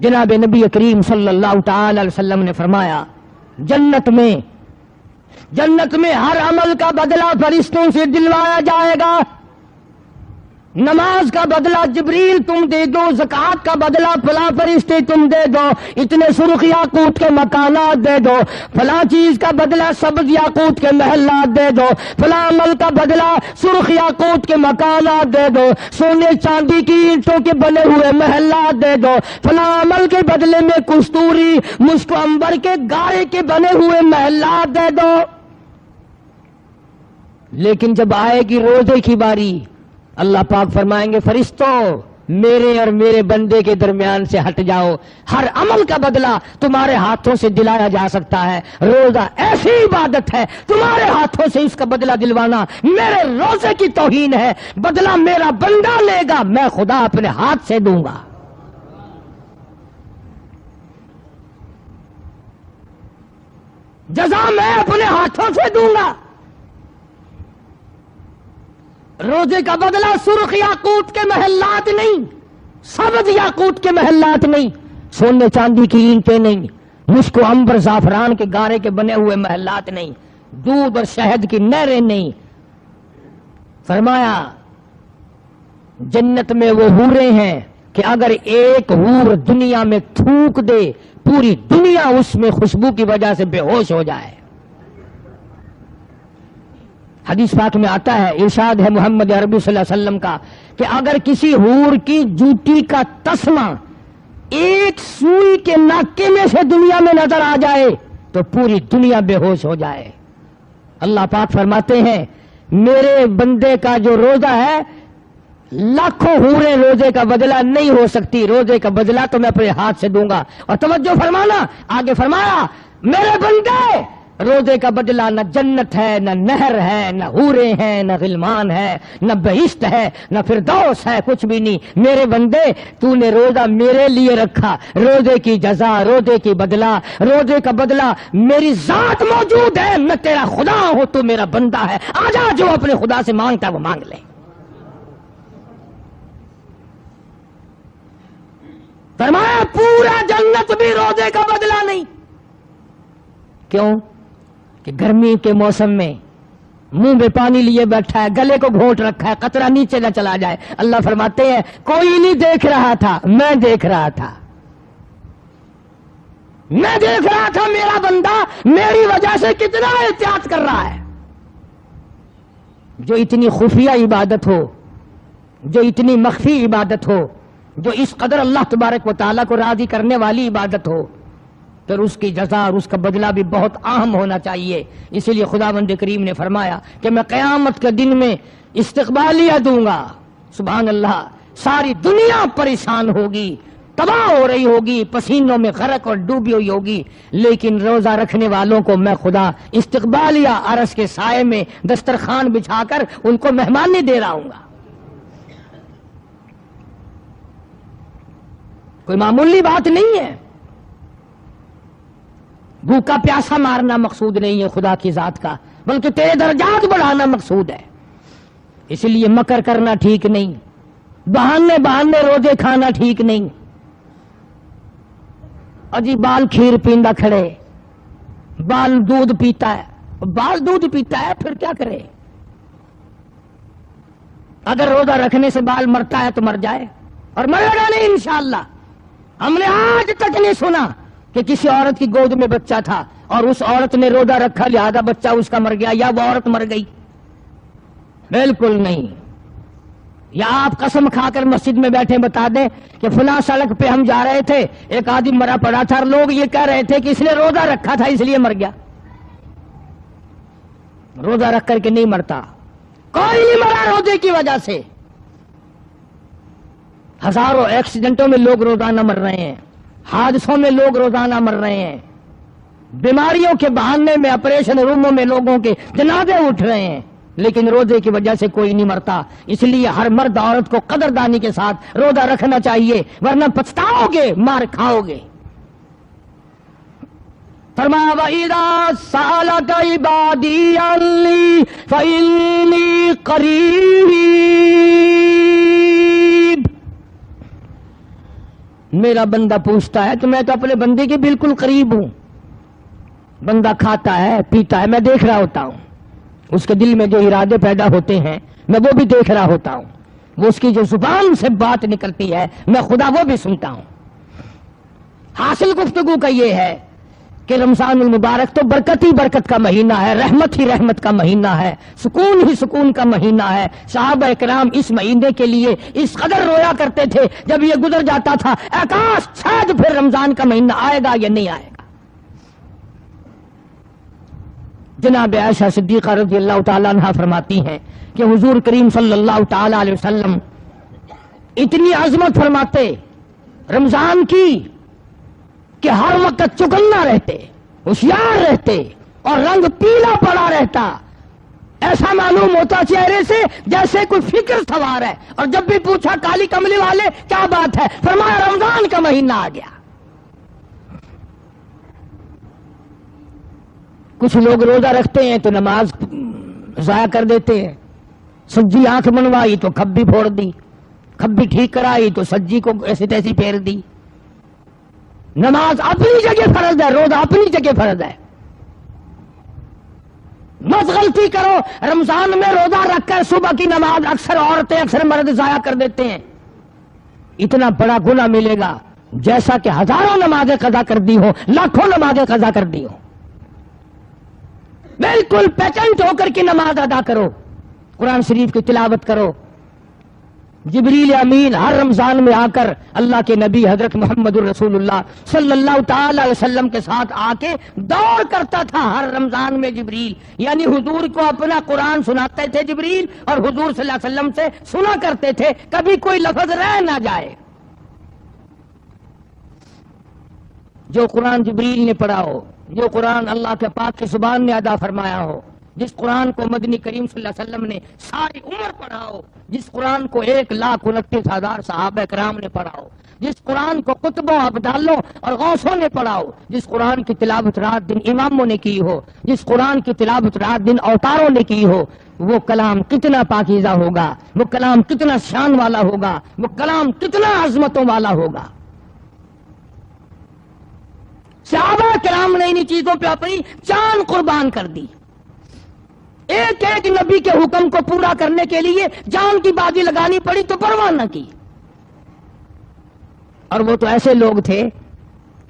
جناب نبی کریم صلی اللہ تعالی علیہ وسلم نے فرمایا جنت میں ہر عمل کا بدلہ فرشتوں سے دلوایا جائے گا. نماز کا بدلہ جبریل تم دے دو، زکوٰۃ کا بدلہ فلاں فرشتے تم دے دو، اتنے سرخ یاقوت کے مکانات دے دو، فلاں چیز کا بدلہ سبز یاقوت کے محلات دے دو، فلاں عمل کا بدلہ سرخ یاقوت کے مکانات دے دو، سونے چاندی کی اینٹوں کے بنے ہوئے محلات دے دو، فلاں عمل کے بدلے میں کستوری مشک و عنبر کے گارے کے بنے ہوئے محلات دے دو. لیکن جب آئے گی روزے کی باری، اللہ پاک فرمائیں گے فرشتوں میرے اور میرے بندے کے درمیان سے ہٹ جاؤ، ہر عمل کا بدلہ تمہارے ہاتھوں سے دلایا جا سکتا ہے. روزہ ایسی عبادت ہے تمہارے ہاتھوں سے اس کا بدلہ دلوانا میرے روزے کی توہین ہے. بدلہ میرا بندہ لے گا، میں خدا اپنے ہاتھ سے دوں گا. جزا میں اپنے ہاتھوں سے دوں گا. روزے کا بدلہ سرخ یاقوت کے محلات نہیں، سبز یاقوت کے محلات نہیں، سونے چاندی کی اینٹیں نہیں، مشک و عنبر زعفران کے گارے کے بنے ہوئے محلات نہیں، دودھ اور شہد کی نہریں نہیں. فرمایا جنت میں وہ حوریں ہیں کہ اگر ایک حور دنیا میں تھوک دے پوری دنیا اس میں خوشبو کی وجہ سے بے ہوش ہو جائے. حدیث پاک میں آتا ہے، ارشاد ہے محمد عربی صلی اللہ علیہ وسلم کا کہ اگر کسی حور کی جوتی کا تسمہ ایک سوئی کے ناکے میں سے دنیا میں نظر آ جائے تو پوری دنیا بے ہوش ہو جائے. اللہ پاک فرماتے ہیں میرے بندے کا جو روزہ ہے لاکھوں حوریں روزے کا بدلہ نہیں ہو سکتی، روزے کا بدلہ تو میں اپنے ہاتھ سے دوں گا. اور توجہ فرمانا، آگے فرمایا میرے بندے روزے کا بدلہ نہ جنت ہے، نہ نہر ہے، نہ حوریں ہیں، نہ غلمان ہے، نہ بہشت ہے، نہ فردوس ہے، کچھ بھی نہیں. میرے بندے تو نے روزہ میرے لیے رکھا، روزے کی جزا، روزے کی بدلہ، روزے کا بدلہ میری ذات موجود ہے. میں تیرا خدا ہوں، تو میرا بندہ ہے. آجا جو اپنے خدا سے مانگتا وہ مانگ لے. فرمایا پورا جنت بھی روزے کا بدلہ نہیں. کیوں؟ کہ گرمی کے موسم میں منہ میں پانی لیے بیٹھا ہے، گلے کو گھونٹ رکھا ہے، قطرہ نیچے نہ چلا جائے. اللہ فرماتے ہیں کوئی نہیں دیکھ رہا تھا، میں دیکھ رہا تھا. میں دیکھ رہا تھا میرا بندہ میری وجہ سے کتنا احتیاط کر رہا ہے. جو اتنی خفیہ عبادت ہو، جو اتنی مخفی عبادت ہو، جو اس قدر اللہ تبارک و تعالیٰ کو راضی کرنے والی عبادت ہو، پھر اس کی جزا اور اس کا بدلہ بھی بہت اہم ہونا چاہیے. اسی لیے خداوند کریم نے فرمایا کہ میں قیامت کے دن میں استقبالیہ دوں گا. سبحان اللہ، ساری دنیا پریشان ہوگی، تباہ ہو رہی ہوگی، پسینوں میں غرق اور ڈوبی ہوئی ہوگی، لیکن روزہ رکھنے والوں کو میں خدا استقبالیہ عرش کے سائے میں دسترخوان بچھا کر ان کو مہمانی دے رہا ہوں گا. کوئی معمولی بات نہیں ہے. بھوکا پیاسا مارنا مقصود نہیں ہے خدا کی ذات کا، بلکہ تیرے درجات بڑھانا مقصود ہے. اس لیے مکر کرنا ٹھیک نہیں، بہانے روزے کھانا ٹھیک نہیں. اجی بال کھیر پیندا کھڑے، بال دودھ پیتا ہے، بال دودھ پیتا ہے پھر کیا کرے؟ اگر روزہ رکھنے سے بال مرتا ہے تو مر جائے، اور مرے گا نہیں انشاءاللہ. ہم نے آج تک نہیں سنا کہ کسی عورت کی گود میں بچہ تھا اور اس عورت نے روزہ رکھا لہذا بچہ اس کا مر گیا یا وہ عورت مر گئی. بالکل نہیں. یا آپ قسم کھا کر مسجد میں بیٹھے بتا دیں کہ فلاں سڑک پہ ہم جا رہے تھے، ایک آدمی مرا پڑا تھا اور لوگ یہ کہہ رہے تھے کہ اس نے روزہ رکھا تھا اس لیے مر گیا. روزہ رکھ کر کے نہیں مرتا، کوئی نہیں مرا روزے کی وجہ سے. ہزاروں ایکسیڈنٹوں میں لوگ روزانہ مر رہے ہیں، حادثوں میں لوگ روزانہ مر رہے ہیں، بیماریوں کے بہانے میں آپریشن روموں میں لوگوں کے جنازے اٹھ رہے ہیں، لیکن روزے کی وجہ سے کوئی نہیں مرتا. اس لیے ہر مرد عورت کو قدردانی کے ساتھ روزہ رکھنا چاہیے، ورنہ پچھتاؤ گے، مار کھاؤ گے. فرمایا وَإِذَا سَأَلَكَ عِبَادِي عَنِّي فَإِنِّي قَرِيبٌ، میرا بندہ پوچھتا ہے تو میں تو اپنے بندے کے بالکل قریب ہوں. بندہ کھاتا ہے پیتا ہے میں دیکھ رہا ہوتا ہوں, اس کے دل میں جو ارادے پیدا ہوتے ہیں میں وہ بھی دیکھ رہا ہوتا ہوں, وہ اس کی جو زبان سے بات نکلتی ہے میں خدا وہ بھی سنتا ہوں. حاصل گفتگو کا یہ ہے کہ رمضان المبارک تو برکت ہی برکت کا مہینہ ہے, رحمت ہی رحمت کا مہینہ ہے, سکون ہی سکون کا مہینہ ہے. صحابہ کرام اس مہینے کے لیے اس قدر رویا کرتے تھے جب یہ گزر جاتا تھا, اے کاش شاید پھر رمضان کا مہینہ آئے گا یا نہیں آئے گا. جناب عائشہ صدیقہ رضی اللہ تعالیٰ عنہا فرماتی ہیں کہ حضور کریم صلی اللہ تعالی علیہ وسلم اتنی عظمت فرماتے رمضان کی کہ ہر وقت چکنا رہتے, ہوشیار رہتے اور رنگ پیلا پڑا رہتا. ایسا معلوم ہوتا چہرے سے جیسے کوئی فکر سوار ہے, اور جب بھی پوچھا کالی کملی والے کیا بات ہے, فرمایا رمضان کا مہینہ آ گیا. کچھ لوگ روزہ رکھتے ہیں تو نماز ضائع کر دیتے ہیں. سجی آنکھ بنوائی تو کھبی پھوڑ دی, کھبی ٹھیک کرائی تو سجی کو ایسی تیسی پھیر دی. نماز اپنی جگہ فرض ہے, روزہ اپنی جگہ فرض ہے. مت غلطی کرو, رمضان میں روزہ رکھ کر صبح کی نماز اکثر عورتیں اکثر مرد ضائع کر دیتے ہیں. اتنا بڑا گناہ ملے گا جیسا کہ ہزاروں نمازیں قضا کر دی ہو, لاکھوں نمازیں قضا کر دی ہو. بالکل پیٹنٹ ہو کر کے نماز ادا کرو, قرآن شریف کی تلاوت کرو. جبریل امین ہر رمضان میں آ کر اللہ کے نبی حضرت محمد الرسول اللہ صلی اللہ تعالی علیہ وسلم کے ساتھ آ کے دور کرتا تھا ہر رمضان میں جبریل, یعنی حضور کو اپنا قرآن سناتے تھے جبریل اور حضور صلی اللہ علیہ وسلم سے سنا کرتے تھے, کبھی کوئی لفظ رہ نہ جائے. جو قرآن جبریل نے پڑھا ہو, جو قرآن اللہ کے پاک کی زبان نے ادا فرمایا ہو, جس قرآن کو مدنی کریم صلی اللہ علیہ وسلم نے ساری عمر پڑھا ہو, جس قرآن کو 1,29,000 صحابہ کرام نے پڑھا ہو, جس قرآن کو کتبوں ابدالوں اور غوثوں نے پڑھا ہو, جس قرآن کی تلاوت رات دن اماموں نے کی ہو, جس قرآن کی تلاوت رات دن اوتاروں نے کی ہو, وہ کلام کتنا پاکیزہ ہوگا, وہ کلام کتنا شان والا ہوگا, وہ کلام کتنا عظمتوں والا ہوگا. صحابہ کرام نے انہی چیزوں پہ اپنی جان قربان کر دی. ایک ایک نبی کے حکم کو پورا کرنے کے لیے جان کی بازی لگانی پڑی تو پرواہ نہ کی. اور وہ تو ایسے لوگ تھے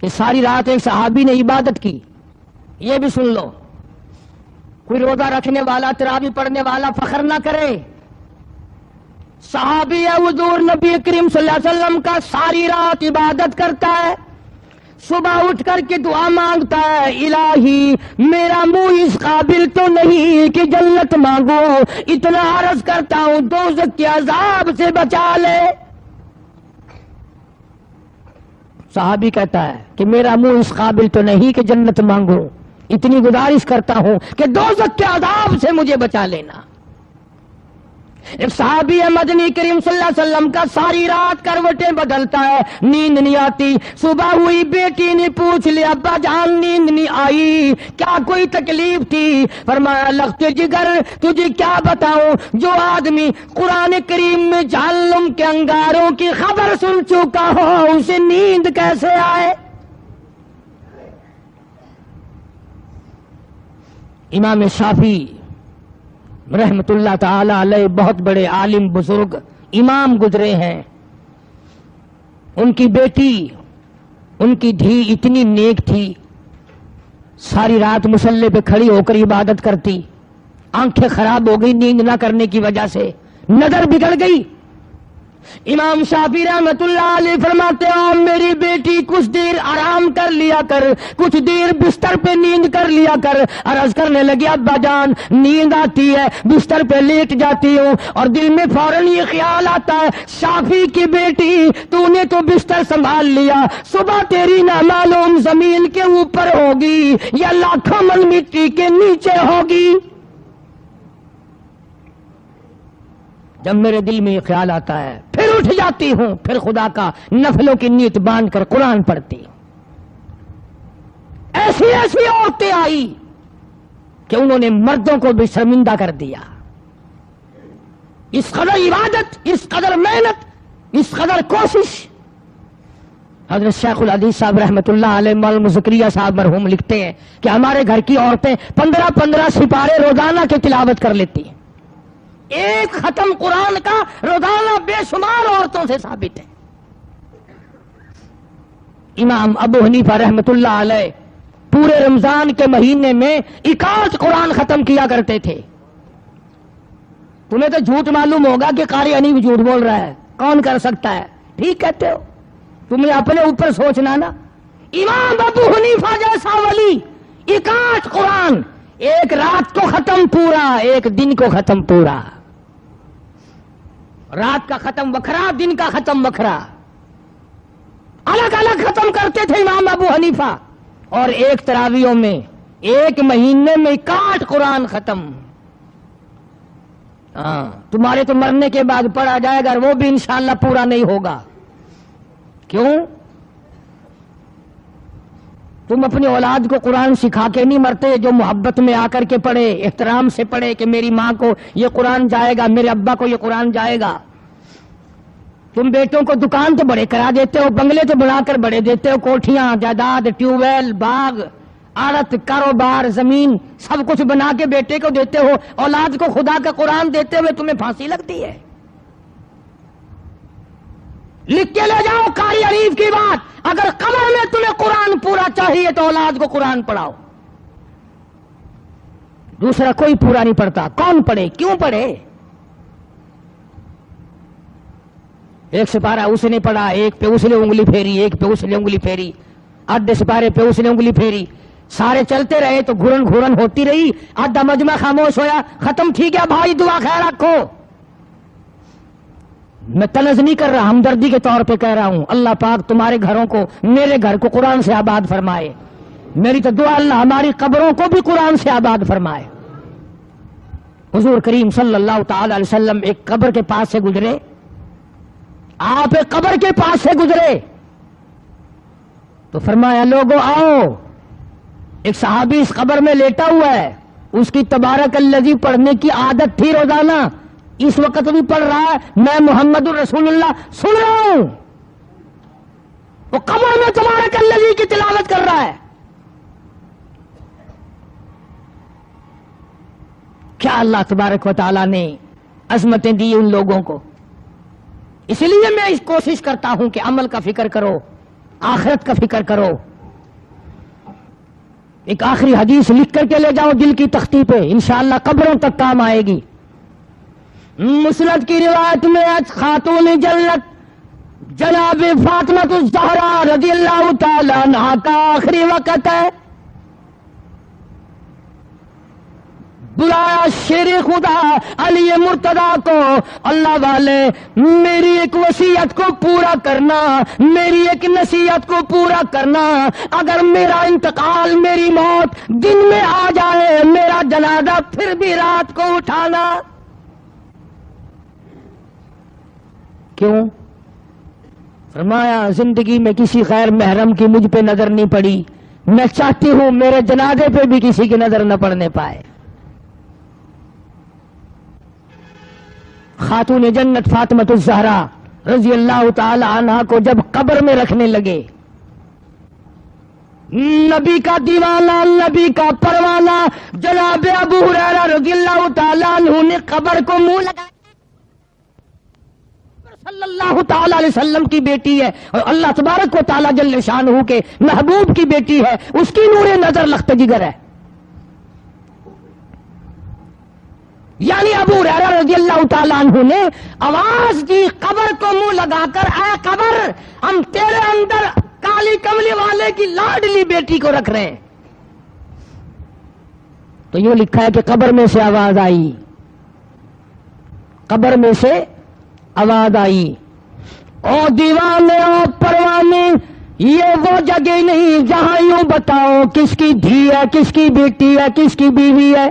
کہ ساری رات ایک صحابی نے عبادت کی. یہ بھی سن لو, کوئی روزہ رکھنے والا تراویح پڑھنے والا فخر نہ کرے. صحابی ہے حضور نبی کریم صلی اللہ علیہ وسلم کا, ساری رات عبادت کرتا ہے, صبح اٹھ کر کے دعا مانگتا ہے, الہی میرا منہ اس قابل تو نہیں کہ جنت مانگو, اتنا عرض کرتا ہوں دوزخ کے عذاب سے بچا لے. صحابی کہتا ہے کہ میرا منہ اس قابل تو نہیں کہ جنت مانگو, اتنی گزارش کرتا ہوں کہ دوزخ کے عذاب سے مجھے بچا لینا. ایک صحابی ہے مدنی کریم صلی اللہ علیہ وسلم کا, ساری رات کروٹیں بدلتا ہے, نیند نہیں آتی. صبح ہوئی بیٹی نے پوچھ لیا ابا جان نیند نہیں آئی, کیا کوئی تکلیف تھی؟ فرمایا لخت جگر تجھے کیا بتاؤں, جو آدمی قرآن کریم میں جہنم کے انگاروں کی خبر سن چکا ہو اسے نیند کیسے آئے؟ امام شافعی رحمت اللہ تعالی علیہ بہت بڑے عالم بزرگ امام گزرے ہیں. ان کی بیٹی, ان کی دھی اتنی نیک تھی, ساری رات مصلی پہ کھڑی ہو کر عبادت کرتی. آنکھیں خراب ہو گئی نیند نہ کرنے کی وجہ سے, نظر بگڑ گئی. امام شافعی رحمت اللہ علیہ فرماتے ہیں میری بیٹی کچھ دیر آرام کر لیا کر, کچھ دیر بستر پہ نیند کر لیا کر. عرض کرنے لگی ابا جان نیند آتی ہے, بستر پہ لیٹ جاتی ہوں اور دل میں فوراً یہ خیال آتا ہے شافعی کی بیٹی تو نے تو بستر سنبھال لیا, صبح تیری نامعلوم زمین کے اوپر ہوگی یا لاکھوں من مٹی کے نیچے ہوگی. جب میرے دل میں یہ خیال آتا ہے پھر اٹھ جاتی ہوں, پھر خدا کا نفلوں کی نیت باندھ کر قرآن پڑھتی ہوں. ایسی ایسی عورتیں آئی کہ انہوں نے مردوں کو بھی شرمندہ کر دیا. اس قدر عبادت, اس قدر محنت, اس قدر کوشش. حضرت شیخ الحدیث صاحب رحمۃ اللہ علیہ مولانا زکریا صاحب مرحوم لکھتے ہیں کہ ہمارے گھر کی عورتیں 15 سپارے روزانہ کی تلاوت کر لیتی ہیں. ایک ختم قرآن کا روزانہ بے شمار عورتوں سے ثابت ہے. امام ابو حنیفہ رحمۃ اللہ علیہ پورے رمضان کے مہینے میں 61 قرآن ختم کیا کرتے تھے. تمہیں تو جھوٹ معلوم ہوگا کہ قاری حنیف جھوٹ بول رہا ہے، کون کر سکتا ہے؟ ٹھیک کہتے ہو، تمہیں اپنے اوپر سوچنا نا. امام ابو حنیفہ جیسا ولی 61 قرآن ایک رات کو ختم پورا، ایک دن کو ختم پورا. رات کا ختم وکھرا، دن کا ختم وکھرا، الگ الگ ختم کرتے تھے امام ابو حنیفہ. اور ایک تراویحوں میں ایک مہینے میں 61 قرآن ختم. ہاں تمہارے تو مرنے کے بعد پڑھا جائے گا، وہ بھی انشاءاللہ پورا نہیں ہوگا. کیوں؟ تم اپنی اولاد کو قرآن سکھا کے نہیں مرتے، جو محبت میں آ کر کے پڑھے، احترام سے پڑھے کہ میری ماں کو یہ قرآن جائے گا، میرے ابا کو یہ قرآن جائے گا. تم بیٹوں کو دکان تو بڑے کرا دیتے ہو، بنگلے تو بنا کر بڑے دیتے ہو، کوٹھیاں، جائیداد، ٹیوب ویل، باغ، آڑت، کاروبار، زمین، سب کچھ بنا کے بیٹے کو دیتے ہو. اولاد کو خدا کا قرآن دیتے ہوئے تمہیں پھانسی لگتی ہے. لکھ کے لے جاؤ قاری حنیف کی بات، اگر قبر میں تمہیں قرآن پورا چاہیے تو اولاد کو قرآن پڑھاؤ. دوسرا کوئی پورا نہیں پڑھتا. کون پڑھے؟ کیوں پڑھے؟ ایک سپارہ اس نے پڑھا، ایک پہ اس نے انگلی پھیری، ایک پہ اس نے انگلی پھیری، آدھے سپارے پہ اس نے انگلی پھیری. سارے چلتے رہے تو گھرن گھرن ہوتی رہی. آدھا مجمع خاموش ہویا، ختم. ٹھیک ہے بھائی، دعا خیر رکھو. میں طنز نہیں کر رہا، ہمدردی کے طور پہ کہہ رہا ہوں. اللہ پاک تمہارے گھروں کو، میرے گھر کو قرآن سے آباد فرمائے. میری تو دعا اللہ ہماری قبروں کو بھی قرآن سے آباد فرمائے. حضور کریم صلی اللہ تعالی علیہ وسلم ایک قبر کے پاس سے گزرے. آپ ایک قبر کے پاس سے گزرے تو فرمایا لوگوں آؤ. ایک صحابی اس قبر میں لیٹا ہوا ہے، اس کی تبارک الذی پڑھنے کی عادت تھی روزانہ، اس وقت بھی پڑھ رہا ہے. میں محمد الرسول اللہ سن رہا ہوں، وہ قبر میں تبارک الذی کی تلاوت کر رہا ہے. کیا اللہ تبارک و تعالیٰ نے عظمتیں دی ان لوگوں کو. اس لیے میں اس کوشش کرتا ہوں کہ عمل کا فکر کرو، آخرت کا فکر کرو. ایک آخری حدیث لکھ کر کے لے جاؤ دل کی تختی پہ، انشاءاللہ قبروں تک کام آئے گی. مسند کی روایت میں خاتون جنت جناب فاطمہ الزہرا رضی اللہ تعالی عنہا کا آخری وقت ہے. بلایا شیر خدا علی مرتضیٰ کو، اللہ والے میری ایک وصیت کو پورا کرنا، میری ایک نصیحت کو پورا کرنا. اگر میرا انتقال، میری موت دن میں آ جائے، میرا جنازہ پھر بھی رات کو اٹھانا. کیوں؟ فرمایا زندگی میں کسی غیر محرم کی مجھ پہ نظر نہیں پڑی، میں چاہتی ہوں میرے جنازے پہ بھی کسی کی نظر نہ پڑنے پائے. خاتون جنت فاطمہ الزہرا رضی اللہ تعالی عنہا کو جب قبر میں رکھنے لگے، نبی کا دیوانہ، نبی کا پروانہ جناب ابو ہریرہ رضی اللہ تعالی عنہ نے قبر کو منہ لگایا. صلی اللہ تعالی علیہ وسلم کی بیٹی ہے اور اللہ تبارک و تعالی جل شانہ کے محبوب کی بیٹی ہے، اس کی نور نظر لخت جگر ہے. یعنی ابو ہریرہ رضی اللہ تعالیٰ عنہ نے آواز دی قبر کو منہ لگا کر، اے قبر ہم تیرے اندر کالی کملی والے کی لاڈلی بیٹی کو رکھ رہے ہیں. تو یوں لکھا ہے کہ قبر میں سے آواز آئی، قبر میں سے آواز آئی، او دیوانے او پروانے، یہ وہ جگہ نہیں جہاں یوں بتاؤ کس کی دھی ہے، کس کی بیٹی ہے، کس کی بیوی ہے،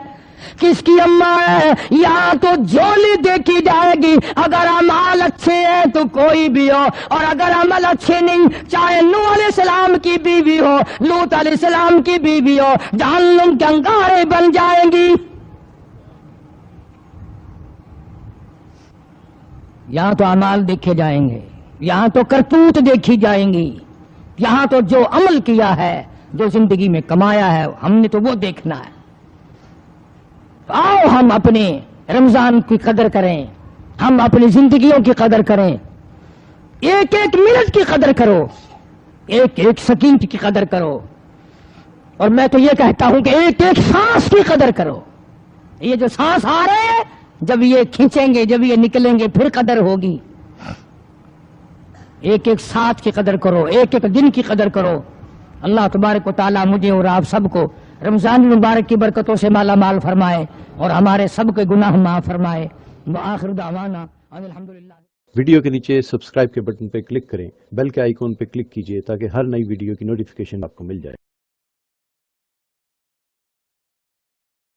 کس کی اماں ہے. یہاں تو جھولی دیکھی جائے گی. اگر اعمال اچھے ہیں تو کوئی بھی ہو، اور اگر عمل اچھے نہیں، چاہے نوح علیہ السلام کی بیوی ہو، لوط علیہ السلام کی بیوی ہو، جہنم کے انگارے بن جائیں گی. یہاں تو اعمال دیکھے جائیں گے، یہاں تو کرتوت دیکھی جائیں گی. یہاں تو جو عمل کیا ہے، جو زندگی میں کمایا ہے، ہم نے تو وہ دیکھنا ہے۔ آؤ ہم اپنے رمضان کی قدر کریں، ہم اپنی زندگیوں کی قدر کریں، ایک ایک منٹ کی قدر کرو، ایک ایک سیکنڈ کی قدر کرو، اور میں تو یہ کہتا ہوں کہ ایک ایک سانس کی قدر کرو۔ یہ جو سانس آ رہے ہیں، جب یہ کھینچیں گے، جب یہ نکلیں گے، پھر قدر ہوگی۔ ایک ایک ساتھ کی قدر کرو، ایک ایک دن کی قدر کرو۔ اللہ تبارک و تعالیٰ مجھے اور آپ سب کو رمضان المبارک کی برکتوں سے مالا مال فرمائے اور ہمارے سب کے گناہ معاف فرمائے۔ وآخر دعوانا ان الحمدللہ۔ ویڈیو کے نیچے سبسکرائب کے بٹن پہ کلک کریں، بیل کے آئیکن پہ کلک کیجئے تاکہ ہر نئی ویڈیو کی نوٹیفیکیشن آپ کو مل جائے۔